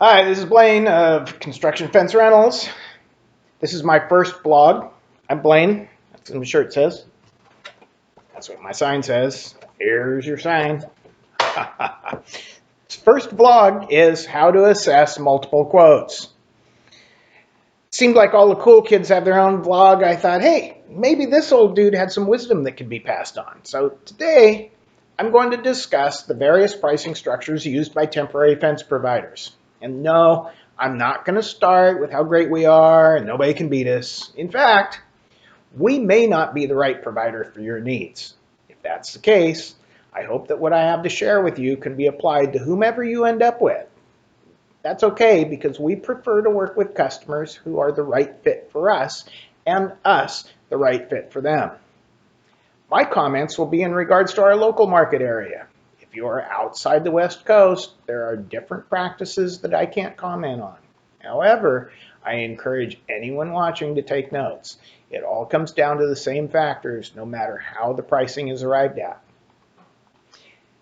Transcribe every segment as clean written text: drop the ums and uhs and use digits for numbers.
Hi, this is Blaine of Construction Fence Rentals. This is my first blog. I'm Blaine. That's what my shirt says. That's what my sign says. Here's your sign. This first vlog is how to assess multiple quotes. It seemed like all the cool kids have their own vlog. I thought, hey, maybe this old dude had some wisdom that could be passed on. So today, I'm going to discuss the various pricing structures used by temporary fence providers. And no, I'm not going to start with how great we are and nobody can beat us. In fact, we may not be the right provider for your needs. If that's the case, I hope that what I have to share with you can be applied to whomever you end up with. That's okay because we prefer to work with customers who are the right fit for us and us the right fit for them. My comments will be in regards to our local market area. If you are outside the West Coast, there are different practices that I can't comment on. However, I encourage anyone watching to take notes. It all comes down to the same factors, no matter how the pricing is arrived at.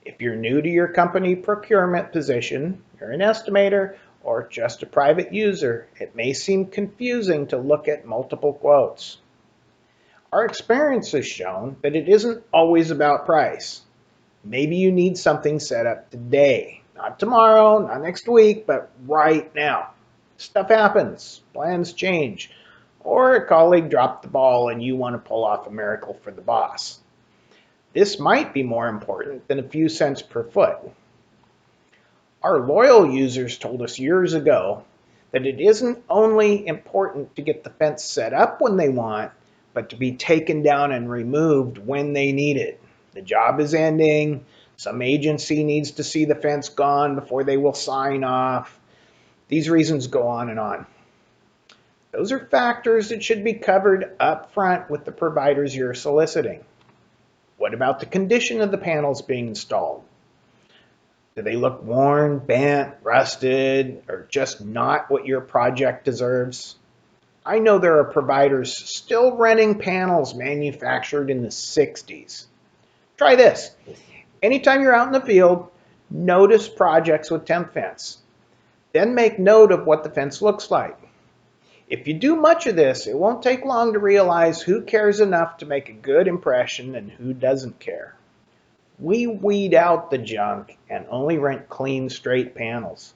If you're new to your company procurement position, you're an estimator, or just a private user, it may seem confusing to look at multiple quotes. Our experience has shown that it isn't always about price. Maybe you need something set up today, not tomorrow, not next week, but right now. Stuff happens, plans change, or a colleague dropped the ball and you want to pull off a miracle for the boss. This might be more important than a few cents per foot. Our loyal users told us years ago that it isn't only important to get the fence set up when they want, but to be taken down and removed when they need it. The job is ending, some agency needs to see the fence gone before they will sign off. These reasons go on and on. Those are factors that should be covered up front with the providers you're soliciting. What about the condition of the panels being installed? Do they look worn, bent, rusted, or just not what your project deserves? I know there are providers still renting panels manufactured in the 60s. Try this. Anytime you're out in the field, notice projects with temp fence. Then make note of what the fence looks like. If you do much of this, it won't take long to realize who cares enough to make a good impression and who doesn't care. We weed out the junk and only rent clean, straight panels.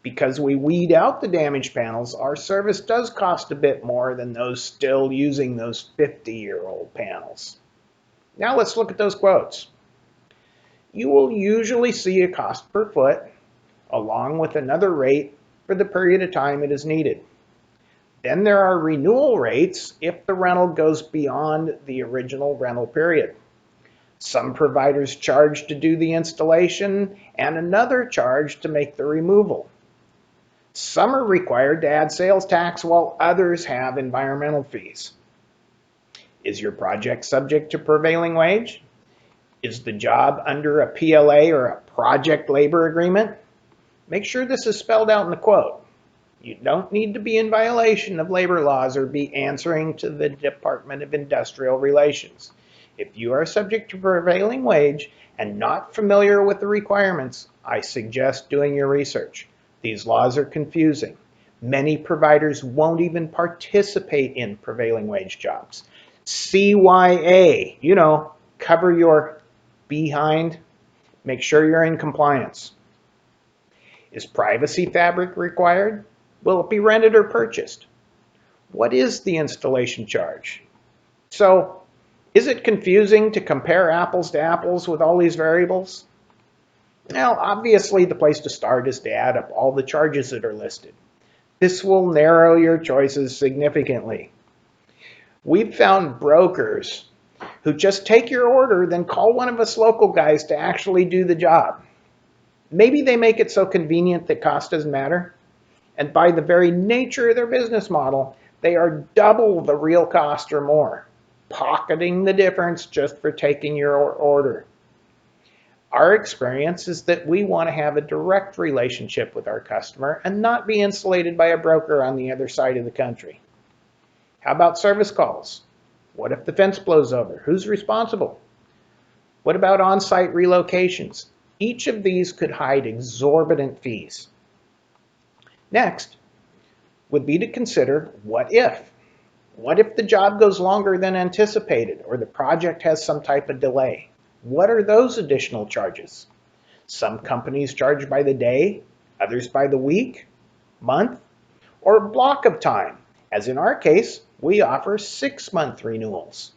Because we weed out the damaged panels, our service does cost a bit more than those still using those 50-year-old panels. Now let's look at those quotes. You will usually see a cost per foot along with another rate for the period of time it is needed. Then there are renewal rates if the rental goes beyond the original rental period. Some providers charge to do the installation and another charge to make the removal. Some are required to add sales tax while others have environmental fees. Is your project subject to prevailing wage? Is the job under a PLA or a project labor agreement? Make sure this is spelled out in the quote. You don't need to be in violation of labor laws or be answering to the Department of Industrial Relations. If you are subject to prevailing wage and not familiar with the requirements, I suggest doing your research. These laws are confusing. Many providers won't even participate in prevailing wage jobs. CYA, cover your behind. Make sure you're in compliance. Is privacy fabric required? Will it be rented or purchased? What is the installation charge? So, is it confusing to compare apples to apples with all these variables? Now, obviously, the place to start is to add up all the charges that are listed. This will narrow your choices significantly. We've found brokers who just take your order, then call one of us local guys to actually do the job. Maybe they make it so convenient that cost doesn't matter. And by the very nature of their business model, they are double the real cost or more, pocketing the difference just for taking your order. Our experience is that we want to have a direct relationship with our customer and not be insulated by a broker on the other side of the country. How about service calls? What if the fence blows over? Who's responsible? What about on-site relocations? Each of these could hide exorbitant fees. Next would be to consider what if. What if the job goes longer than anticipated or the project has some type of delay? What are those additional charges? Some companies charge by the day, others by the week, month, or block of time. As in our case, we offer 6-month renewals.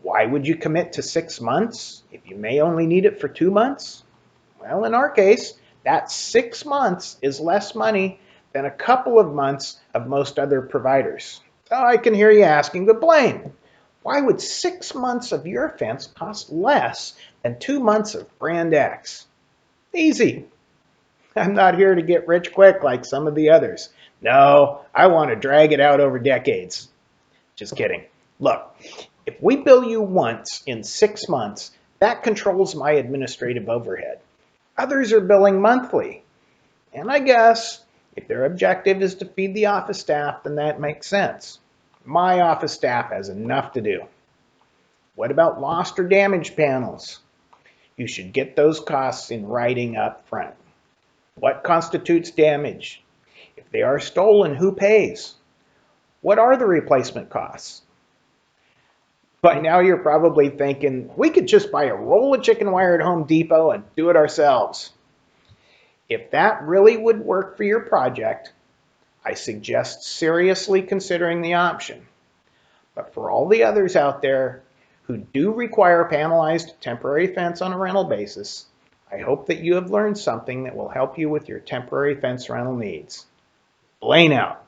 Why would you commit to 6 months if you may only need it for 2 months? Well, in our case, that 6 months is less money than a couple of months of most other providers. So I can hear you asking, but Blaine, why would 6 months of your fence cost less than 2 months of brand X? Easy. I'm not here to get rich quick like some of the others. No, I want to drag it out over decades. Just kidding. Look, if we bill you once in 6 months, that controls my administrative overhead. Others are billing monthly. And I guess if their objective is to feed the office staff, then that makes sense. My office staff has enough to do. What about lost or damaged panels? You should get those costs in writing up front. What constitutes damage? If they are stolen, who pays? What are the replacement costs? By now you're probably thinking, we could just buy a roll of chicken wire at Home Depot and do it ourselves. If that really would work for your project, I suggest seriously considering the option. But for all the others out there who do require a panelized temporary fence on a rental basis, I hope that you have learned something that will help you with your temporary fence rental needs. Blaine out.